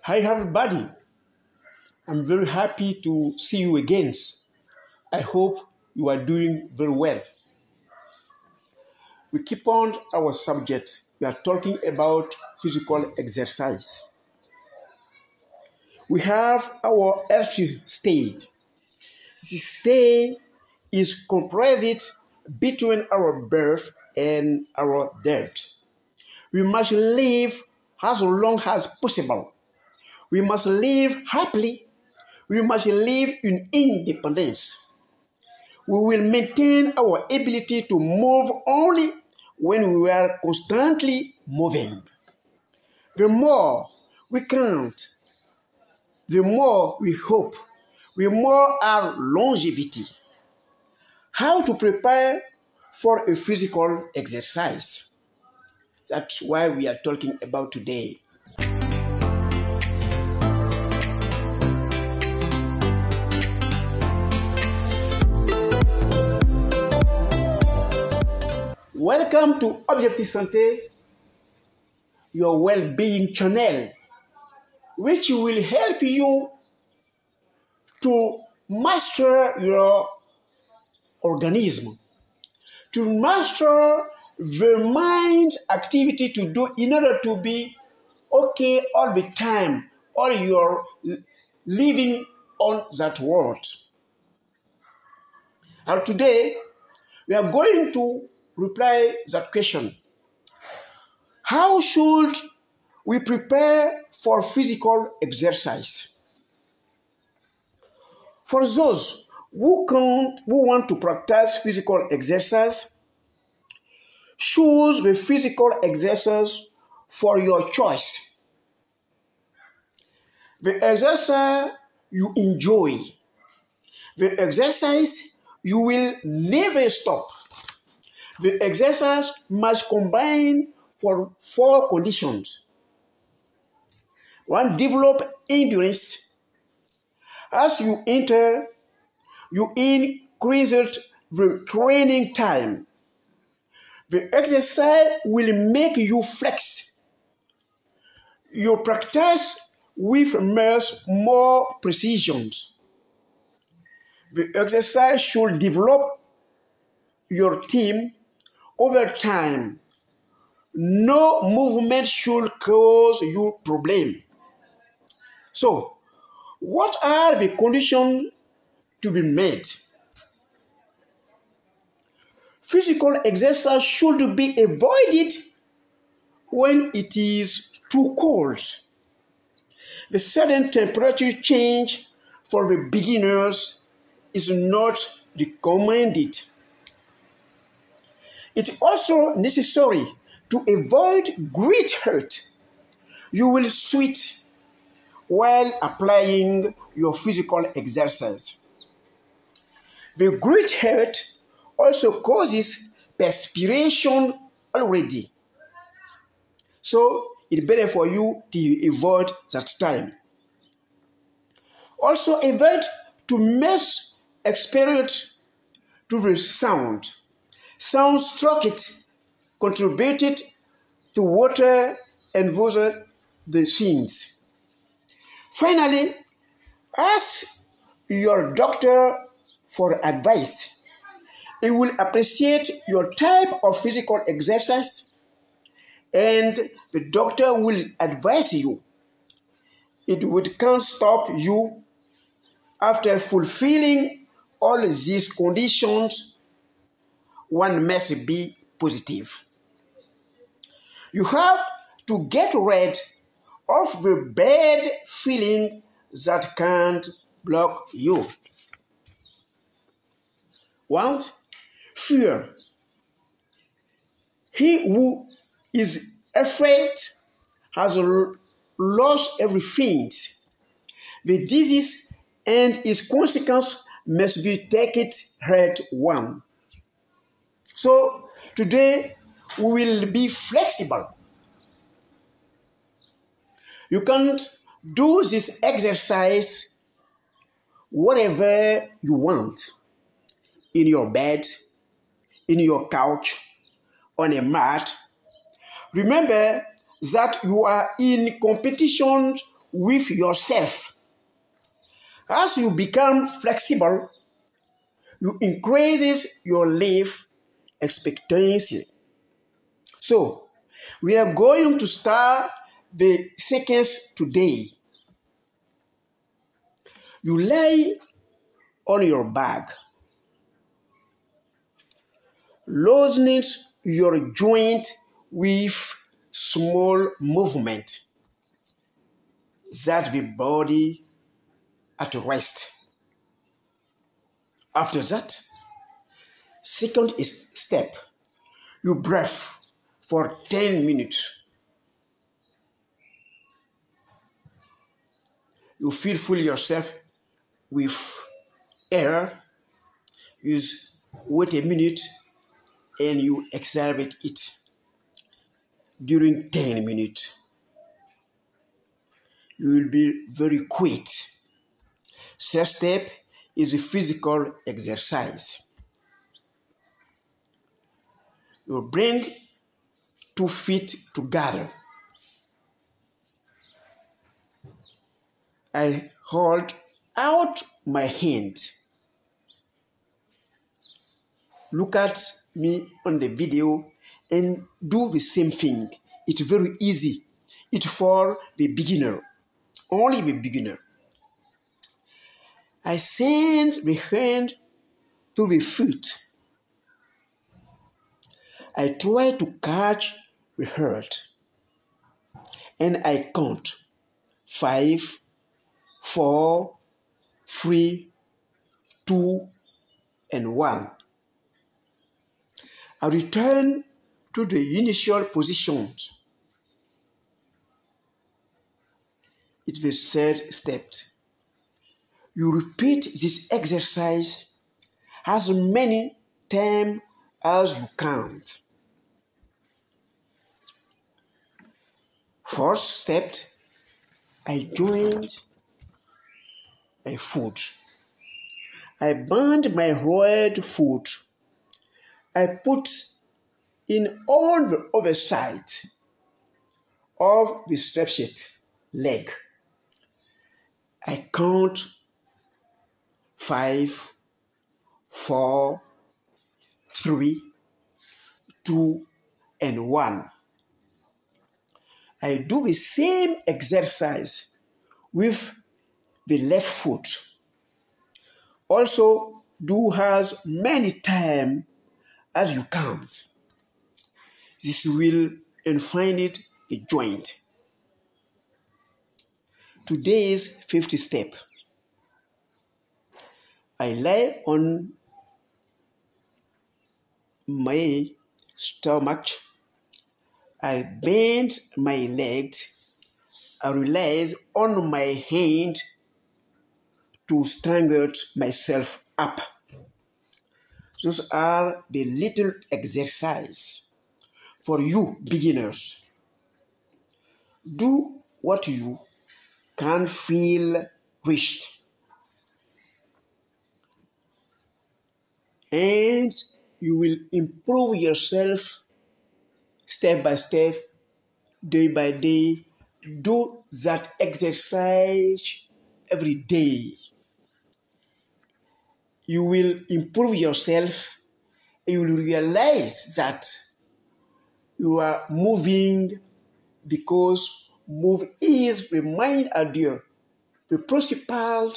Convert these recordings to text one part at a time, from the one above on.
Hi everybody, I'm very happy to see you again. I hope you are doing very well. We keep on our subject. We are talking about physical exercise. We have our earthly state. This state is comprised between our birth and our death. We must live as long as possible. We must live happily. We must live in independence. We will maintain our ability to move only when we are constantly moving. The more we count, the more we hope, the more our longevity. How to prepare for a physical exercise? That's why we are talking about today. Welcome to Objectif Santé, your well-being channel, which will help you to master your organism, to master the mind activity to do in order to be okay all the time, all your living on that world. And today, we are going to reply that question. How should we prepare for physical exercise? For those who want to practice physical exercise, choose the physical exercise for your choice. The exercise you enjoy. The exercise you will never stop. The exercise must combine for 4 conditions. 1, develop endurance. As you enter, you increase the training time. The exercise will make you flex. You practice with more precision. The exercise should develop your team over time. No movement should cause you problem. So, what are the conditions to be met? Physical exercise should be avoided when it is too cold. The sudden temperature change for the beginners is not recommended. It's also necessary to avoid great hurt. You will sweat while applying your physical exercise. The great hurt also causes perspiration already. So it's better for you to avoid that time. Also avoid to mess experience to the sound. Sound struck it, contributed to water and water the things. Finally, ask your doctor for advice. He will appreciate your type of physical exercise and the doctor will advise you. It can't stop you after fulfilling all these conditions. One must be positive. You have to get rid of the bad feeling that can't block you. 1, fear. He who is afraid has lost everything. The disease and its consequence must be taken head on. So today we will be flexible. You can't do this exercise whatever you want. In your bed, in your couch, on a mat. Remember that you are in competition with yourself. As you become flexible, you increases your life expectancy. So, we are going to start the seconds today. You lie on your back, loosening your joint with small movement. That's the body at rest. After that, second is step. You breathe for 10 minutes. You fill yourself with air. Use wait a minute and you exert it during 10 minutes. You will be very quick. Third step is a physical exercise. You bring 2 feet together. I hold out my hand. Look at me on the video and do the same thing. It's very easy. It's for the beginner, only the beginner. I send the hand to the foot. I try to catch the heart. And I count 5, 4, 3, 2, and 1. I return to the initial positions. It's the third step. You repeat this exercise as many times as you count. Fourth step, I joined my foot. I bend my right foot. I put in on the other side of the stretched leg. I count 5, 4, 3, 2, and 1. I do the same exercise with the left foot. Also, do as many times as you count. This will infine the joint. Today's 50th step. I lie on my stomach. I bend my legs. I rely on my hand to strangle myself up. Those are the little exercises for you beginners. Do what you can feel reached. And you will improve yourself step by step, day by day. Do that exercise every day. You will improve yourself and you will realize that you are moving because move is the main idea, the principal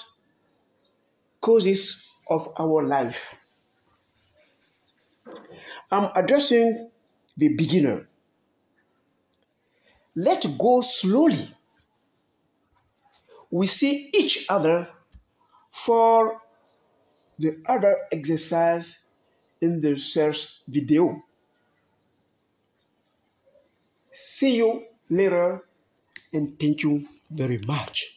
causes of our life. I'm addressing the beginner. Let's go slowly. We see each other for the other exercise in the first video. See you later and thank you very much.